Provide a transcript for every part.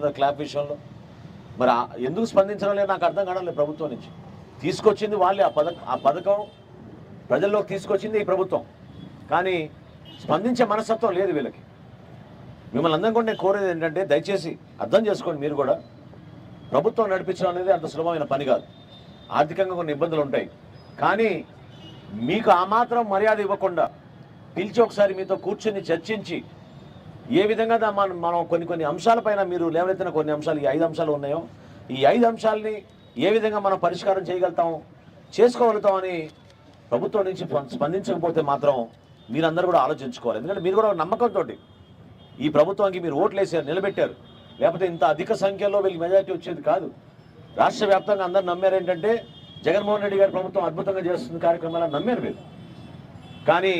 చేస్తున్నారు క్లాప్ విషయంలో. మరి ఎందుకు స్పందించడం లేదు నాకు అర్థం కావడం లేదు. ప్రభుత్వం నుంచి తీసుకొచ్చింది వాళ్ళే, ఆ పథకం ప్రజల్లోకి తీసుకొచ్చింది ఈ ప్రభుత్వం, కానీ స్పందించే మనస్తత్వం లేదు వీళ్ళకి. మిమ్మల్ని అందరం కూడా నేను కోరేది ఏంటంటే దయచేసి అర్థం చేసుకోండి. మీరు కూడా ప్రభుత్వం నడిపించడం అనేది అంత సులభమైన పని కాదు. ఆర్థికంగా కొన్ని ఇబ్బందులు ఉంటాయి, కానీ మీకు ఆ మాత్రం మర్యాద ఇవ్వకుండా పిలిచి ఒకసారి మీతో కూర్చొని చర్చించి ఏ విధంగా మనం కొన్ని అంశాలపైన మీరు లేవనెత్తిన కొన్ని అంశాలు, ఈ 5 అంశాలు ఉన్నాయో ఈ 5 అంశాలని ఏ విధంగా మనం పరిష్కారం చేసుకోగలుగుతామని ప్రభుత్వం నుంచి స్పందించకపోతే మాత్రం మీరందరూ కూడా ఆలోచించుకోవాలి. ఎందుకంటే మీరు కూడా నమ్మకంతో ఈ ప్రభుత్వానికి మీరు ఓట్లేసారు, నిలబెట్టారు. లేకపోతే ఇంత అధిక సంఖ్యలో వీళ్ళకి మెజారిటీ వచ్చేది కాదు. రాష్ట్ర వ్యాప్తంగా అందరూ నమ్మారు ఏంటంటే జగన్మోహన్ రెడ్డి గారి ప్రభుత్వం అద్భుతంగా చేస్తున్న కార్యక్రమాలను నమ్మారు మీరు. కానీ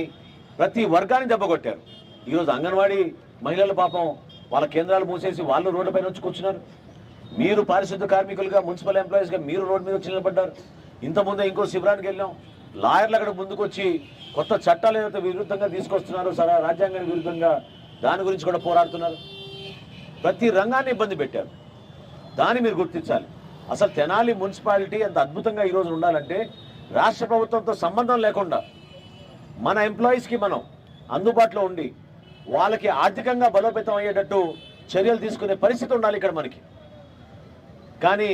ప్రతి వర్గాన్ని దెబ్బకొట్టారు. ఈరోజు అంగన్వాడీ మహిళల పాపం వాళ్ళ కేంద్రాలు మూసేసి వాళ్ళు రోడ్డుపైన వచ్చి కూర్చున్నారు. మీరు పారిశుద్ధ కార్మికులుగా, మున్సిపల్ ఎంప్లాయీస్గా మీరు రోడ్డు మీద వచ్చి నిలబడ్డారు. ఇంతకుముందే ఇంకో శిబిరానికి వెళ్ళాం. లాయర్లు అక్కడ ముందుకు వచ్చి కొత్త చట్టాలు ఏదైతే విరుద్ధంగా తీసుకొస్తున్నారు, రాజ్యాంగానికి విరుద్ధంగా, దాని గురించి కూడా పోరాడుతున్నారు. ప్రతి రంగాన్ని ఇబ్బంది పెట్టారు. దాన్ని మీరు గుర్తించాలి. అసలు తెనాలి మున్సిపాలిటీ అంత అద్భుతంగా ఈరోజు ఉండాలంటే రాష్ట్ర ప్రభుత్వంతో సంబంధం లేకుండా మన ఎంప్లాయీస్కి మనం అందుబాటులో ఉండి వాళ్ళకి ఆర్థికంగా బలోపేతం అయ్యేటట్టు చర్యలు తీసుకునే పరిస్థితి ఉండాలి ఇక్కడ మనకి. కానీ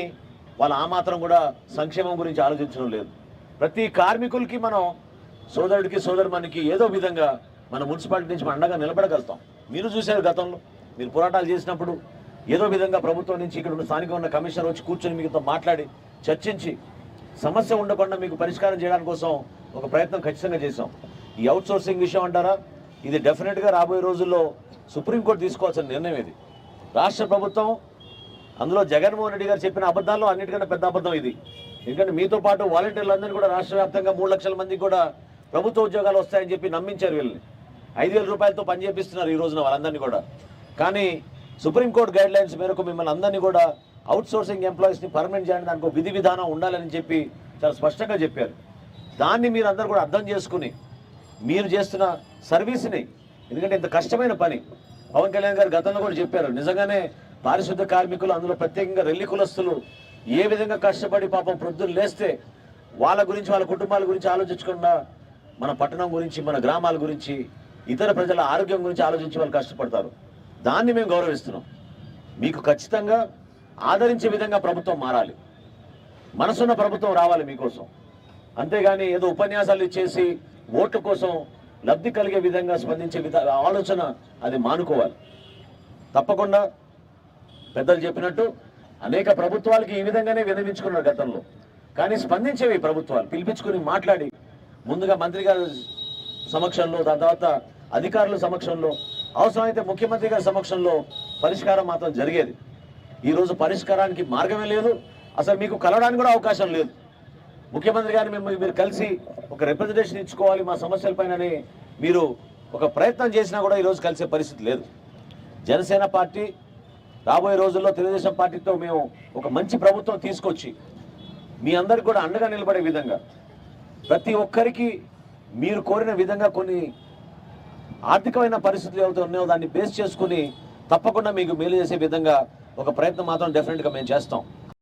వాళ్ళు ఆ మాత్రం కూడా సంక్షేమం గురించి ఆలోచించడం లేదు. ప్రతి కార్మికులకి మనం సోదరుడికి సోదరుమనికి ఏదో విధంగా మన మున్సిపాలిటీ నుంచి మనం అండగా నిలబడగలుగుతాం. మీరు చూశారు గతంలో మీరు పోరాటాలు చేసినప్పుడు ఏదో విధంగా ప్రభుత్వం నుంచి ఇక్కడ ఉన్న స్థానికంగా ఉన్న కమిషనర్ వచ్చి కూర్చొని మీతో మాట్లాడి చర్చించి సమస్య ఉండకుండా మీకు పరిష్కారం చేయడానికి కోసం ఒక ప్రయత్నం ఖచ్చితంగా చేశాం. ఈ అవుట్సోర్సింగ్ విషయం అంటారా, ఇది డెఫినెట్గా రాబోయే రోజుల్లో సుప్రీంకోర్టు తీసుకోవాల్సిన నిర్ణయం. ఇది రాష్ట్ర ప్రభుత్వం, అందులో జగన్మోహన్ రెడ్డి గారు చెప్పిన అబద్ధాల్లో అన్నిటికన్నా పెద్ద అబద్ధం ఇది. ఎందుకంటే మీతో పాటు వాలంటీర్లందరినీ కూడా రాష్ట్ర వ్యాప్తంగా 3 లక్షల మందికి కూడా ప్రభుత్వ ఉద్యోగాలు వస్తాయని చెప్పి నమ్మించారు. వీళ్ళని 5,000 రూపాయలతో పనిచేపిస్తున్నారు ఈ రోజున వాళ్ళందరినీ కూడా. కానీ సుప్రీంకోర్టు గైడ్ లైన్స్ మేరకు మిమ్మల్ని అందరినీ కూడా అవుట్సోర్సింగ్ ఎంప్లాయీస్ని పర్మనెంట్ చేయడానికి దానికి ఒక విధి విధానం ఉండాలని చెప్పి చాలా స్పష్టంగా చెప్పారు. దాన్ని మీరు అందరూ కూడా అర్థం చేసుకుని మీరు చేస్తున్న సర్వీస్ని, ఎందుకంటే ఇంత కష్టమైన పని పవన్ కళ్యాణ్ గారు గతంలో కూడా చెప్పారు. నిజంగానే పారిశుద్ధ కార్మికులు, అందులో ప్రత్యేకంగా రెల్లి కులస్తులు ఏ విధంగా కష్టపడి పాపం ప్రొద్దులు లేస్తే వాళ్ళ గురించి, వాళ్ళ కుటుంబాల గురించి ఆలోచించకుండా మన పట్టణం గురించి, మన గ్రామాల గురించి, ఇతర ప్రజల ఆరోగ్యం గురించి ఆలోచించి వాళ్ళు కష్టపడతారు. దాన్ని మేము గౌరవిస్తున్నాం. మీకు ఖచ్చితంగా ఆదరించే విధంగా ప్రభుత్వం మారాలి, మనసున్న ప్రభుత్వం రావాలి మీకోసం. అంతేగాని ఏదో ఉపన్యాసాలు ఇచ్చేసి ఓట్ల కోసం లబ్ధి కలిగే విధంగా స్పందించే ఆలోచన అది మానుకోవాలి. తప్పకుండా పెద్దలు చెప్పినట్టు అనేక ప్రభుత్వాలకి ఈ విధంగానే విన్నవించుకున్నారు గతంలో. కానీ స్పందించేవి ప్రభుత్వాలు పిలిపించుకుని మాట్లాడి ముందుగా మంత్రి గారి సమక్షంలో, దాని తర్వాత అధికారుల సమక్షంలో, అవసరమైతే ముఖ్యమంత్రి గారి సమక్షంలో పరిష్కారం మాత్రం జరిగేది. ఈరోజు పరిష్కారానికి మార్గమే లేదు, అసలు మీకు కలవడానికి కూడా అవకాశం లేదు. ముఖ్యమంత్రి గారిని మీరు కలిసి ఒక రిప్రజెంటేషన్ ఇచ్చుకోవాలి మా సమస్యలపైనని మీరు ఒక ప్రయత్నం చేసినా కూడా ఈరోజు కలిసే పరిస్థితి లేదు. జనసేన పార్టీ రాబోయే రోజుల్లో తెలుగుదేశం పార్టీతో మేము ఒక మంచి ప్రభుత్వం తీసుకొచ్చి మీ అందరికి కూడా అండగా నిలబడే విధంగా, ప్రతి ఒక్కరికి మీరు కోరిన విధంగా కొన్ని ఆర్థికమైన పరిస్థితులు ఏవైతే ఉన్నాయో దాన్ని బేస్ చేసుకుని తప్పకుండా మీకు మేలు చేసే విధంగా ఒక ప్రయత్నం మాత్రం డెఫినెట్గా మేము చేస్తాం.